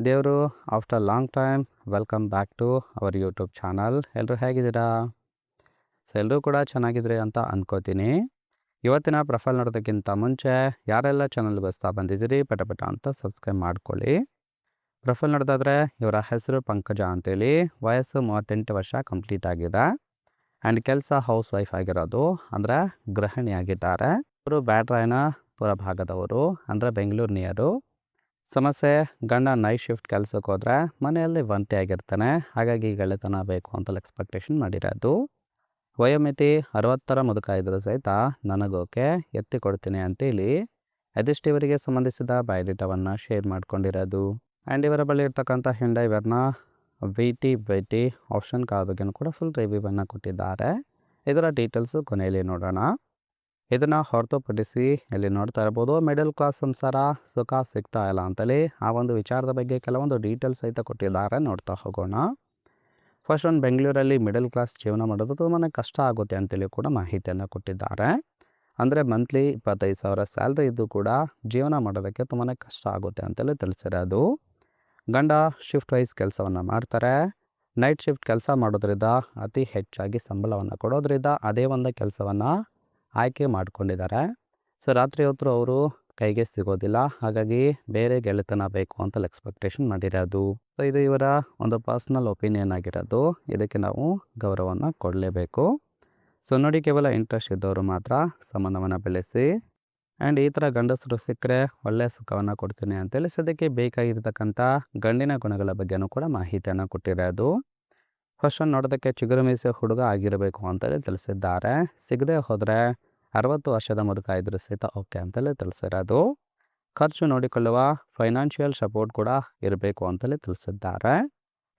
ದೇವರು after long time welcome back to our YouTube channel. ಎಲ್ಲರೂ ಹೇಗಿದ್ದೀರಾ? ಸೊ ಎಲ್ಲರೂ ಕೂಡ ಚೆನ್ನಾಗಿದ್ರಿ ಅಂತ ಅಂದ್ಕೋತೀನಿ. ಇವತ್ತಿನ ಪ್ರೊಫೈಲ್ ನೋಡೋದಕ್ಕಿಂತ ಮುಂಚೆ ಯಾರೆಲ್ಲ ಚಾನಲ್ಗೆ ಹೊಸ್ತಾ ಬಂದಿದ್ದೀರಿ ಪಟ ಅಂತ ಸಬ್ಸ್ಕ್ರೈಬ್ ಮಾಡ್ಕೊಳ್ಳಿ. ಪ್ರೊಫೈಲ್ ನೋಡೋದಾದರೆ ಇವರ ಹೆಸರು ಪಂಕಜ ಅಂತೇಳಿ, ವಯಸ್ಸು 38 ವರ್ಷ ಕಂಪ್ಲೀಟ್ ಆಗಿದೆ. ಆ್ಯಂಡ್ ಕೆಲಸ ಹೌಸ್ ವೈಫ್ ಆಗಿರೋದು, ಅಂದರೆ ಗೃಹಿಣಿಯಾಗಿದ್ದಾರೆ. ಇವರು ಬ್ಯಾಡ್ರಾಯನಪುರ ಭಾಗದವರು, ಅಂದರೆ ಬೆಂಗಳೂರು ನಿಯರು. ಸಮಸ್ಯೆ, ಗಂಡ ನೈಟ್ ಶಿಫ್ಟ್ ಕೆಲಸಕ್ಕೆ ಹೋದರೆ ಮನೆಯಲ್ಲಿ ಒಂಟಿಯಾಗಿರ್ತಾನೆ, ಹಾಗಾಗಿ ಗೆಳೆತನ ಬೇಕು ಅಂತ ಎಕ್ಸ್ಪೆಕ್ಟೇಷನ್ ಮಾಡಿರೋದು. ವಯೋಮಿತಿ 60ರ ಮುದುಕ ಇದ್ದರೂ ಸಹಿತ ನನಗೋಕೆ ಎತ್ತಿ ಕೊಡ್ತೀನಿ ಅಂತೇಳಿ ಅದಿಷ್ಟು ಇವರಿಗೆ ಸಂಬಂಧಿಸಿದ ಬಯೋಡೇಟಾವನ್ನು ಶೇರ್ ಮಾಡ್ಕೊಂಡಿರೋದು. ಆ್ಯಂಡ್ ಇವರ ಬಳಿ ಇರ್ತಕ್ಕಂಥ ಹಿಂಡೈ ವೆರ್ನ ವಿ ಟಿ ಆಪ್ಷನ್ ಕಾರ್ ಬಗ್ಗೆನೂ ಕೂಡ ಫುಲ್ ರಿವ್ಯೂವನ್ನು ಕೊಟ್ಟಿದ್ದಾರೆ. ಇದರ ಡೀಟೇಲ್ಸು ಕೊನೆಯಲ್ಲಿ ನೋಡೋಣ. ಇದನ್ನು ಹೊರತುಪಡಿಸಿ ಇಲ್ಲಿ ನೋಡ್ತಾ ಇರ್ಬೋದು, ಮಿಡಲ್ ಕ್ಲಾಸ್ ಸಂಸಾರ ಸುಖ ಸಿಗ್ತಾ ಇಲ್ಲ ಅಂತೇಳಿ ಆ ಒಂದು ವಿಚಾರದ ಬಗ್ಗೆ ಕೆಲವೊಂದು ಡೀಟೇಲ್ಸ್ ಸಹಿತ ಕೊಟ್ಟಿದ್ದಾರೆ, ನೋಡ್ತಾ ಹೋಗೋಣ. ಫಸ್ಟ್ ಒಂದು, ಬೆಂಗಳೂರಲ್ಲಿ ಮಿಡಲ್ ಕ್ಲಾಸ್ ಜೀವನ ಮಾಡೋದು ತುಂಬಾ ಕಷ್ಟ ಆಗುತ್ತೆ ಅಂತೇಳಿ ಕೂಡ ಮಾಹಿತಿಯನ್ನು ಕೊಟ್ಟಿದ್ದಾರೆ. ಅಂದರೆ ಮಂತ್ಲಿ 25,000 ಸ್ಯಾಲ್ರಿ ಇದ್ದು ಕೂಡ ಜೀವನ ಮಾಡೋದಕ್ಕೆ ತುಂಬಾ ಕಷ್ಟ ಆಗುತ್ತೆ ಅಂತೇಳಿ ತಿಳಿಸಿರೋದು. ಗಂಡ ಶಿಫ್ಟ್ ವೈಸ್ ಕೆಲಸವನ್ನು ಮಾಡ್ತಾರೆ. ನೈಟ್ ಶಿಫ್ಟ್ ಕೆಲಸ ಮಾಡೋದ್ರಿಂದ ಅತಿ ಹೆಚ್ಚಾಗಿ ಸಂಬಳವನ್ನು ಕೊಡೋದ್ರಿಂದ ಅದೇ ಒಂದು ಕೆಲಸವನ್ನು ಆಯ್ಕೆ ಮಾಡ್ಕೊಂಡಿದ್ದಾರೆ. ಸೊ ರಾತ್ರಿ ಹೊತ್ತು ಅವರು ಕೈಗೆ ಸಿಗೋದಿಲ್ಲ, ಹಾಗಾಗಿ ಬೇರೆ ಗೆಳೆತನ ಬೇಕು ಅಂತ ಎಕ್ಸ್ಪೆಕ್ಟೇಷನ್ ಮಾಡಿರೋದು. ಸೊ ಇದು ಇವರ ಒಂದು ಪರ್ಸ್ನಲ್ ಒಪಿನಿಯನ್ ಆಗಿರೋದು, ಇದಕ್ಕೆ ನಾವು ಗೌರವವನ್ನು ಕೊಡಲೇಬೇಕು. ಸೊ ನೋಡಿ, ಕೇವಲ ಇಂಟ್ರೆಸ್ಟ್ ಇದ್ದವರು ಮಾತ್ರ ಸಂಬಂಧವನ್ನು ಬೆಳೆಸಿ. ಆ್ಯಂಡ್ ಈ ಥರ ಗಂಡಸರು ಸಿಕ್ಕರೆ ಒಳ್ಳೆಯ ಸುಖವನ್ನು ಕೊಡ್ತೀನಿ ಅಂತೇಳಿ ಸದ್ಯಕ್ಕೆ ಬೇಕಾಗಿರ್ತಕ್ಕಂಥ ಗಂಡಿನ ಗುಣಗಳ ಬಗ್ಗೆನೂ ಕೂಡ ಮಾಹಿತಿಯನ್ನು ಕೊಟ್ಟಿರೋದು. ಫಸ್ಟ್ ಒಂದು, ನೋಡೋದಕ್ಕೆ ಚಿಗುರು ಮೀಸೆ ಹುಡುಗ ಆಗಿರಬೇಕು ಅಂತೇಳಿ ತಿಳಿಸಿದ್ದಾರೆ. ಸಿಗದೆ ಹೋದರೆ 60 ವರ್ಷದ ಮುದುಕ ಇದ್ರೂ ಸಹಿತ ಓಕೆ ಅಂತೇಳಿ ತಿಳಿಸಿರೋದು. ಖರ್ಚು ನೋಡಿಕೊಳ್ಳುವ ಫೈನಾನ್ಷಿಯಲ್ ಸಪೋರ್ಟ್ ಕೂಡ ಇರಬೇಕು ಅಂತೇಳಿ ತಿಳಿಸಿದ್ದಾರೆ.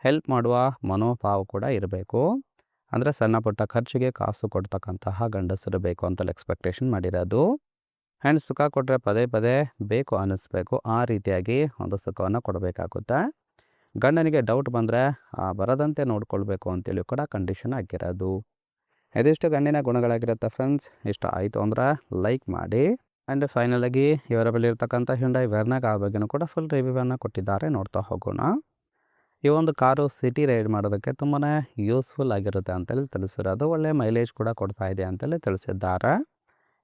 ಹೆಲ್ಪ್ ಮಾಡುವ ಮನೋಭಾವ ಕೂಡ ಇರಬೇಕು, ಅಂದರೆ ಸಣ್ಣ ಪುಟ್ಟ ಖರ್ಚಿಗೆ ಕಾಸು ಕೊಡ್ತಕ್ಕಂತಹ ಗಂಡಸರು ಬೇಕು ಅಂತೇಳಿ ಎಕ್ಸ್ಪೆಕ್ಟೇಷನ್ ಮಾಡಿರೋದು. ಆ್ಯಂಡ್ ಸುಖ ಕೊಟ್ಟರೆ ಪದೇ ಪದೇ ಬೇಕು ಅನ್ನಿಸ್ಬೇಕು, ಆ ರೀತಿಯಾಗಿ ಒಂದು ಸುಖವನ್ನು ಕೊಡಬೇಕಾಗುತ್ತೆ. ಗಂಡನಿಗೆ ಡೌಟ್ ಬಂದರೆ ಬರದಂತೆ ನೋಡ್ಕೊಳ್ಬೇಕು ಅಂತೇಳಿ ಕೂಡ ಕಂಡೀಷನ್ ಆಗಿರೋದು. ಇದಿಷ್ಟು ಗಂಡಿನ ಗುಣಗಳಾಗಿರುತ್ತೆ ಫ್ರೆಂಡ್ಸ್. ಇಷ್ಟ ಆಯಿತು ಅಂದರೆ ಲೈಕ್ ಮಾಡಿ. ಆ್ಯಂಡ್ ಫೈನಲಾಗಿ ಇವರ ಬಳಿ ಇರ್ತಕ್ಕಂಥ ಹಿಂಡೈ ವೆರ್ನ ಕಾರ್ ಬಗ್ಗೆನೂ ಕೂಡ ಫುಲ್ ರಿವ್ಯೂವನ್ನು ಕೊಟ್ಟಿದ್ದಾರೆ, ನೋಡ್ತಾ ಹೋಗೋಣ. ಈ ಒಂದು ಕಾರು ಸಿಟಿ ರೈಡ್ ಮಾಡೋದಕ್ಕೆ ತುಂಬಾ ಯೂಸ್ಫುಲ್ ಆಗಿರುತ್ತೆ ಅಂತೇಳಿ ತಿಳಿಸಿರೋದು. ಒಳ್ಳೆಯ ಮೈಲೇಜ್ ಕೂಡ ಕೊಡ್ತಾ ಇದೆ ಅಂತೇಳಿ ತಿಳಿಸಿದ್ದಾರೆ.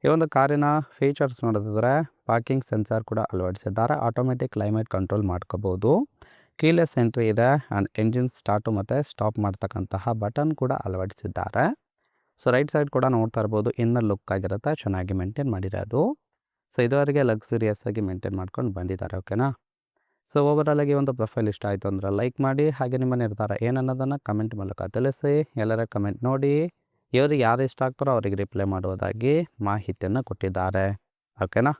ಈ ಒಂದು ಕಾರಿನ ಫೀಚರ್ಸ್ ನೋಡೋದಾದರೆ ಪಾರ್ಕಿಂಗ್ ಸೆನ್ಸಾರ್ ಕೂಡ ಅಳವಡಿಸಿದ್ದಾರೆ. ಆಟೋಮೆಟಿಕ್ ಕ್ಲೈಮೇಟ್ ಕಂಟ್ರೋಲ್ ಮಾಡ್ಕೋಬೋದು. ಕೀಲೆಸ್ ಎಂಟ್ರಿ ಇದೆ. ಆ್ಯಂಡ್ ಎಂಜಿನ್ ಸ್ಟಾರ್ಟು ಮತ್ತು ಸ್ಟಾಪ್ ಮಾಡ್ತಕ್ಕಂತಹ ಬಟನ್ ಕೂಡ ಅಳವಡಿಸಿದ್ದಾರೆ. ಸೊ ರೈಟ್ ಸೈಡ್ ಕೂಡ ನೋಡ್ತಾ ಇರ್ಬೋದು, ಇನ್ನರ್ ಲುಕ್ ಆಗಿರುತ್ತೆ, ಚೆನ್ನಾಗಿ ಮೇಂಟೈನ್ ಮಾಡಿರೋದು. ಸೊ ಇದುವರೆಗೆ ಲಕ್ಸುರಿಯಸ್ ಆಗಿ ಮೇಂಟೈನ್ ಮಾಡ್ಕೊಂಡು ಬಂದಿದ್ದಾರೆ, ಓಕೆನಾ. ಸೊ ಓವರಾಲ್ ಆಗಿ ಒಂದು ಪ್ರೊಫೈಲ್ ಇಷ್ಟ ಆಯಿತು ಅಂದರೆ ಲೈಕ್ ಮಾಡಿ. ಹಾಗೆ ನಿಮ್ಮ ನಿರ್ಧಾರ ಏನನ್ನೋದನ್ನು ಕಮೆಂಟ್ ಮೂಲಕ ತಿಳಿಸಿ. ಎಲ್ಲರ ಕಮೆಂಟ್ ನೋಡಿ ಇವ್ರಿಗೆ ಯಾರು ಇಷ್ಟ ಆಗ್ತಾರೋ ಅವರಿಗೆ ರಿಪ್ಲೈ ಮಾಡುವುದಾಗಿ ಮಾಹಿತಿಯನ್ನು ಕೊಟ್ಟಿದ್ದಾರೆ, ಓಕೆನಾ.